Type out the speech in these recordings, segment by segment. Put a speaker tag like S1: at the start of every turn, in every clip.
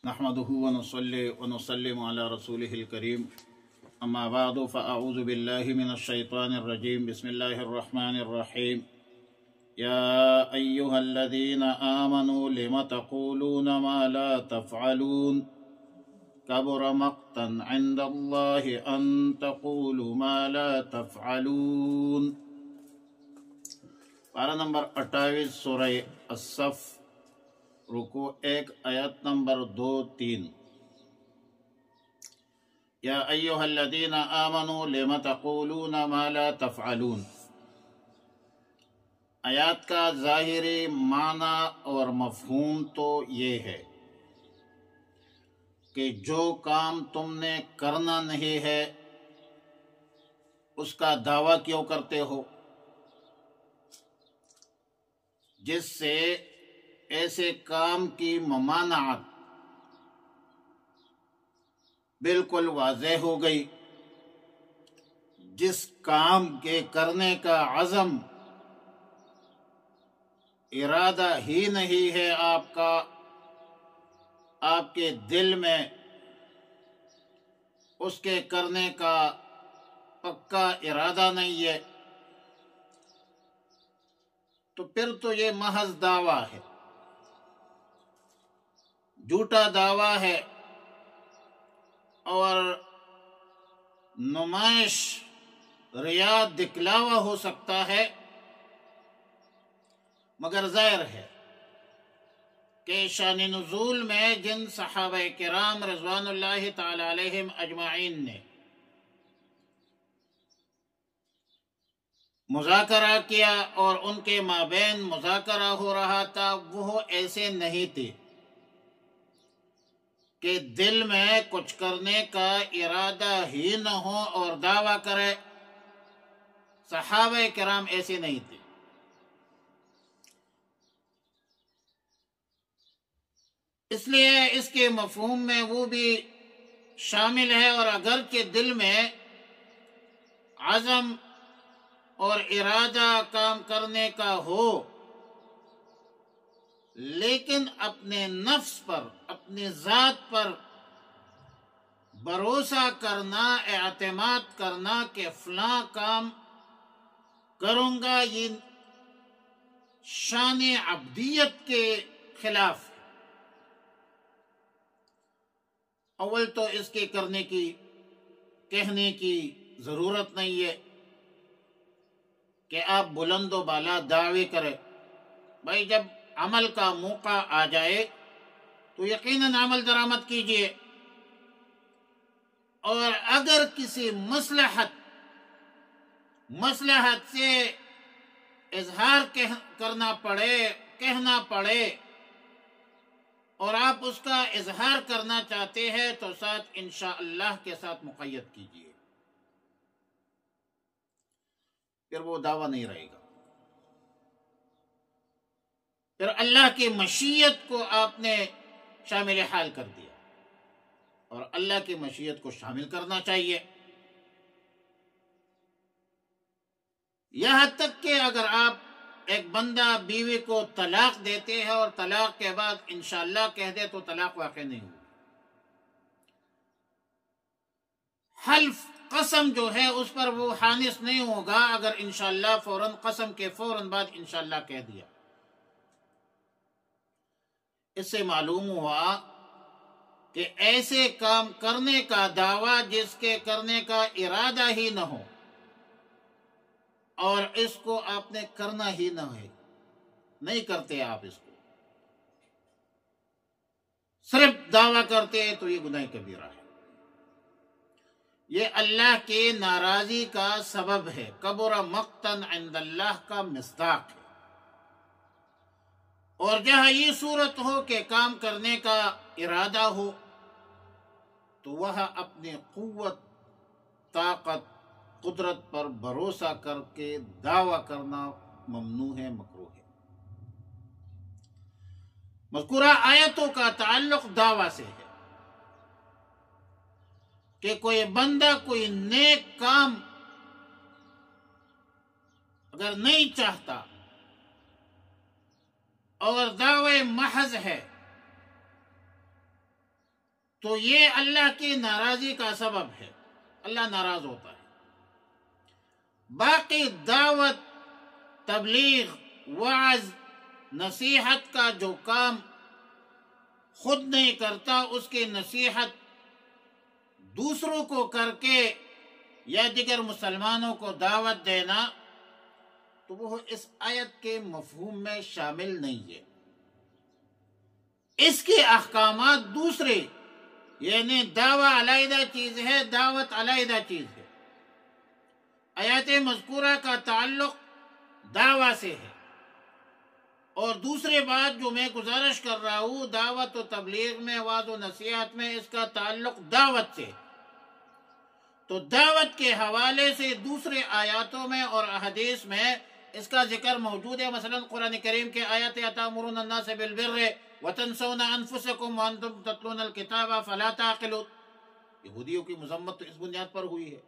S1: نحمده ونصلي ونسلم على رسوله الكريم أما بعد فأعوذ بالله من الشيطان الرجيم بسم الله الرحمن الرحيم يا أيها الذين آمنوا لم تقولون ما لا تفعلون كبر مقتا عند الله أن تقولوا ما لا تفعلون پارہ نمبر 28 سورہ الصف رکوع 1 آیت نمبر 2-3 یا ایہا الذین آمنوا لم تقولون ما لا تفعلون۔ آیات کا ظاہری معنی اور مفہوم تو یہ ہے کہ جو کام تم نے کرنا نہیں ہے اس کا دعویٰ کیوں کرتے ہو، جس سے ایسے کام کی ممانعت بالکل واضح ہو گئی۔ جس کام کے کرنے کا عزم ارادہ ہی نہیں ہے آپ کا، آپ کے دل میں اس کے کرنے کا پکا ارادہ نہیں ہے، تو پھر تو یہ محض دعویٰ ہے، جھوٹا دعویٰ ہے اور نمائش ریا دکھلاوا ہو سکتا ہے، مگر ظاہر ہے کہ شان نزول میں جن صحابہ کرام رضوان اللہ تعالی علیہم اجمعین نے مذاکرہ کیا اور ان کے مابین مذاکرہ ہو رہا تھا، وہ ایسے نہیں تھے کہ دل میں کچھ کرنے کا ارادہ ہی نہ ہو اور دعویٰ کرے۔ صحابہ کرام ایسے نہیں تھے۔ اس لیے اس کے مفہوم میں وہ بھی شامل ہے، اور اگرچہ دل میں عزم اور ارادہ کام کرنے کا ہو، لیکن اپنے نفس پر، اپنی ذات پر بھروسہ کرنا، اعتماد کرنا کہ فلاں کام کروں گا، یہ شان عبدیت کے خلاف ہے۔ اول تو اس کے کرنے کی، کہنے کی ضرورت نہیں ہے کہ آپ بلند و بالا دعوے کریں۔ بھائی جب عمل کا موقع آ جائے تو یقیناً عمل درآمد کیجئے، اور اگر کسی مصلحت سے اظہار کرنا پڑے، کہنا پڑے، اور آپ اس کا اظہار کرنا چاہتے ہیں تو ساتھ انشاءاللہ کے ساتھ مقید کیجئے، پھر وہ دعویٰ نہیں رہے گا۔ پھر اللہ کی مشیت کو آپ نے شامل حال کر دیا، اور اللہ کی مشیت کو شامل کرنا چاہیے۔ یہاں تک کہ اگر آپ ایک بندہ بیوی کو طلاق دیتے ہیں اور طلاق کے بعد انشاءاللہ کہہ دے تو طلاق واقع نہیں ہوگی۔ حلف، قسم جو ہے اس پر وہ حانث نہیں ہوگا اگر انشاءاللہ فوراً، قسم کے فوراً بعد انشاءاللہ کہہ دیا۔ اس سے معلوم ہوا کہ ایسے کام کرنے کا دعویٰ جس کے کرنے کا ارادہ ہی نہ ہو اور اس کو آپ نے کرنا ہی نہ ہے، نہیں کرتے آپ اس کو، صرف دعویٰ کرتے ہیں، تو یہ گناہ کبیرہ ہے، یہ اللہ کی ناراضی کا سبب ہے، کبر مقتا عند اللہ کا مصداق ہے۔ اور جہاں یہ صورت ہو کہ کام کرنے کا ارادہ ہو تو وہاں اپنی قوت، طاقت، قدرت پر بھروسہ کر کے دعویٰ کرنا ممنوع ہے، مکروہ ہے۔ مذکورہ آیتوں کا تعلق دعویٰ سے ہے کہ کوئی بندہ کوئی نیک کام اگر نہیں چاہتا اور دعوے محض ہے تو یہ اللہ کی ناراضی کا سبب ہے، اللہ ناراض ہوتا ہے۔ باقی دعوت، تبلیغ، وعظ، نصیحت کا جو کام خود نہیں کرتا، اس کی نصیحت دوسروں کو کر کے یا دیگر مسلمانوں کو دعوت دینا، تو وہ اس آیت کے مفہوم میں شامل نہیں ہے۔ اس کے احکامات دوسرے، یعنی دعویٰ علیحدہ چیز ہے، دعوت علیحدہ چیز ہے۔ آیات مذکورہ کا تعلق دعویٰ سے ہے، اور دوسری بات جو میں گزارش کر رہا ہوں، دعوت و تبلیغ میں، وعظ و نصیحت میں، اس کا تعلق دعوت سے۔ تو دعوت کے حوالے سے دوسرے آیاتوں میں اور احادیث میں اس کا ذکر موجود ہے۔ مثلا قرآن کریم کے آیات اتامرون الناس بالبر وتنسون انفسکم وانتم تتلون الکتاب فلا تعقلون، یہودیوں کی مذمت تو اس بنیاد پر ہوئی ہے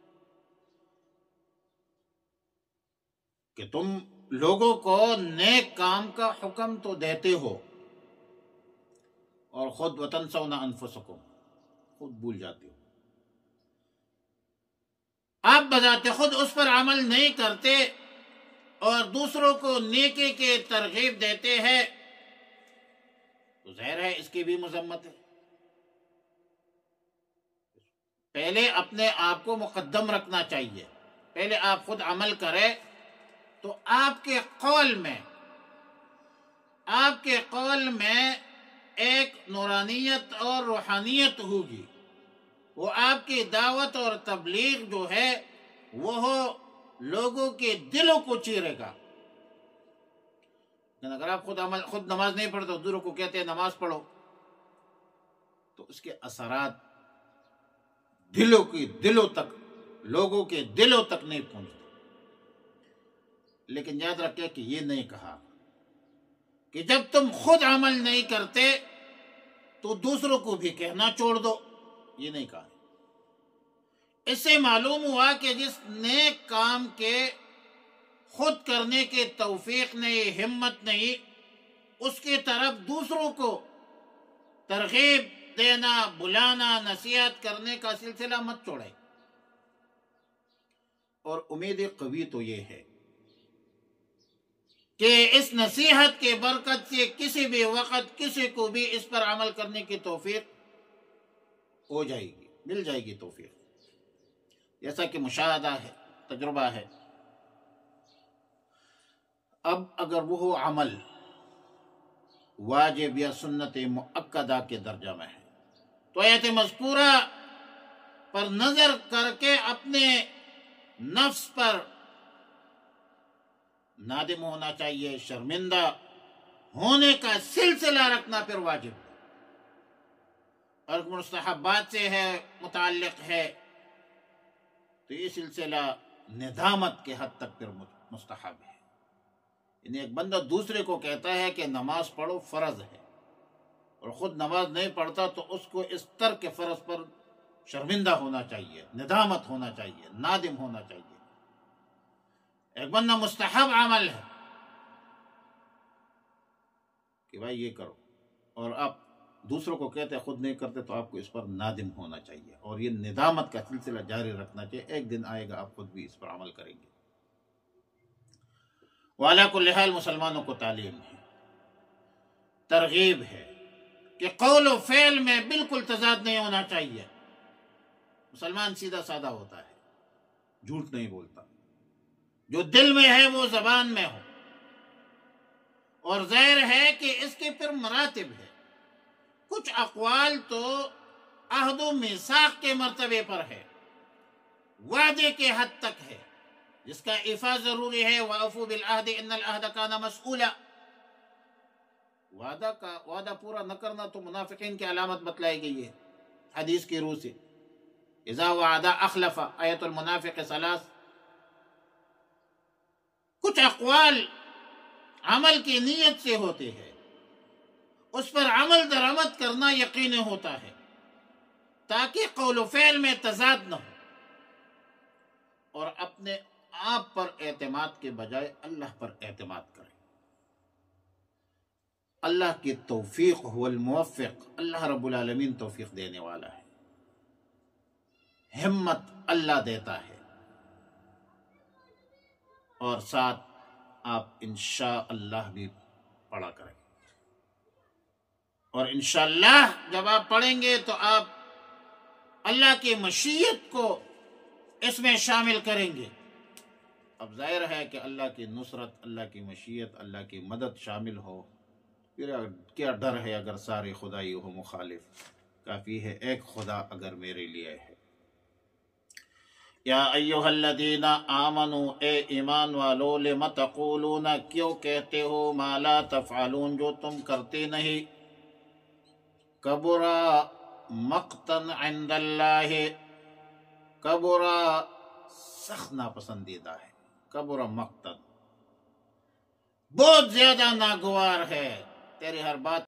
S1: کہ تم لوگوں کو نیک کام کا حکم تو دیتے ہو اور خود وتنسون انفسکم، خود بھول جاتے ہو، آپ بذات خود اس پر عمل نہیں کرتے اور دوسروں کو نیکی کے ترغیب دیتے ہیں، تو ظاہر ہے اس کی بھی مذمت ہے۔ پہلے اپنے آپ کو مقدم رکھنا چاہیے، پہلے آپ خود عمل کریں تو آپ کے قول میں ایک نورانیت اور روحانیت ہوگی، وہ آپ کی دعوت اور تبلیغ جو ہے وہ لوگوں کے دلوں کو چیرے گا۔ لیکن اگر آپ خود نماز نہیں پڑھتے، دوسروں کو کہتے ہیں نماز پڑھو، تو اس کے اثرات لوگوں کے دلوں تک نہیں پہنچتے۔ لیکن یاد رکھیں کہ یہ نہیں کہا کہ جب تم خود عمل نہیں کرتے تو دوسروں کو بھی کہنا چھوڑ دو، یہ نہیں کہا۔ اس سے معلوم ہوا کہ جس نیک کام کے خود کرنے کی توفیق نہیں، ہمت نہیں، اس کی طرف دوسروں کو ترغیب دینا، بلانا، نصیحت کرنے کا سلسلہ مت چھوڑے۔ اور امید قوی تو یہ ہے کہ اس نصیحت کے برکت سے کسی بھی وقت کسی کو بھی اس پر عمل کرنے کی توفیق ہو جائے گی، مل جائے گی توفیق، جیسا کہ مشاہدہ ہے، تجربہ ہے۔ اب اگر وہ عمل واجب یا سنت مؤکدہ کے درجہ میں ہے تو آیت مذکورہ پر نظر کر کے اپنے نفس پر نادم ہونا چاہیے، شرمندہ ہونے کا سلسلہ رکھنا پھر واجب ہے، اور مستحبات سے ہے، متعلق ہے، تو یہ سلسلہ ندامت کے حد تک پھر مستحب ہے۔ یعنی ایک بندہ دوسرے کو کہتا ہے کہ نماز پڑھو، فرض ہے، اور خود نماز نہیں پڑھتا، تو اس کو اس ترک فرض پر شرمندہ ہونا چاہیے، ندامت ہونا چاہیے، نادم ہونا چاہیے۔ ایک بندہ مستحب عمل ہے کہ بھائی یہ کرو، اور آپ دوسروں کو کہتے خود نہیں کرتے، تو آپ کو اس پر نادم ہونا چاہیے، اور یہ ندامت کا سلسلہ جاری رکھنا چاہیے۔ ایک دن آئے گا آپ خود بھی اس پر عمل کریں گے۔ وعلیٰ کل حال مسلمانوں کو تعلیم ہے، ترغیب ہے کہ قول و فعل میں بالکل تضاد نہیں ہونا چاہیے۔ مسلمان سیدھا سادہ ہوتا ہے، جھوٹ نہیں بولتا، جو دل میں ہے وہ زبان میں ہو، اور ظاہر ہے کہ اس کے پھر مراتب ہے۔ کچھ اقوال تو عہد و میثاق کے مرتبے پر ہے، وعدے کے حد تک ہے، جس کا ایفا ضروری ہے۔ وَأَوْفُوا بِالْعَهْدِ إِنَّ الْعَهْدَ كَانَ مَسْئُولًا، وعدہ پورا نہ کرنا تو منافقین کی علامت بتلائی گئی ہے حدیث کی روح سے۔ اذا وعد اخلف، آیت المنافق ثلاث۔ کچھ اقوال عمل کی نیت سے ہوتے ہیں، اس پر عمل درآمد کرنا یقینی ہوتا ہے، تاکہ قول و فعل میں تضاد نہ ہو، اور اپنے آپ پر اعتماد کے بجائے اللہ پر اعتماد کرے۔ اللہ کی توفیق هو الموفق، اللہ رب العالمین توفیق دینے والا ہے، ہمت اللہ دیتا ہے۔ اور ساتھ آپ انشاءاللہ بھی پڑھا کریں، اور انشاءاللہ جب آپ پڑھیں گے تو آپ اللہ کی مشیت کو اس میں شامل کریں گے۔ اب ظاہر ہے کہ اللہ کی نصرت، اللہ کی مشیت، اللہ کی مدد شامل ہو، پھر کیا ڈر ہے اگر سارے خدائی ہو مخالف، کافی ہے ایک خدا اگر میرے لیے ہے۔ یا ایہا الذین آمنوا، اے ایمان والو، لم تقولون، کیوں کہتے ہو، ما لا تفعلون، جو تم کرتے نہیں، کبرا مقتا عند اللہ، کبرا سخت ناپسندیدہ ہے، کبرا مقتا بہت زیادہ ناگوار ہے، تیری ہر بات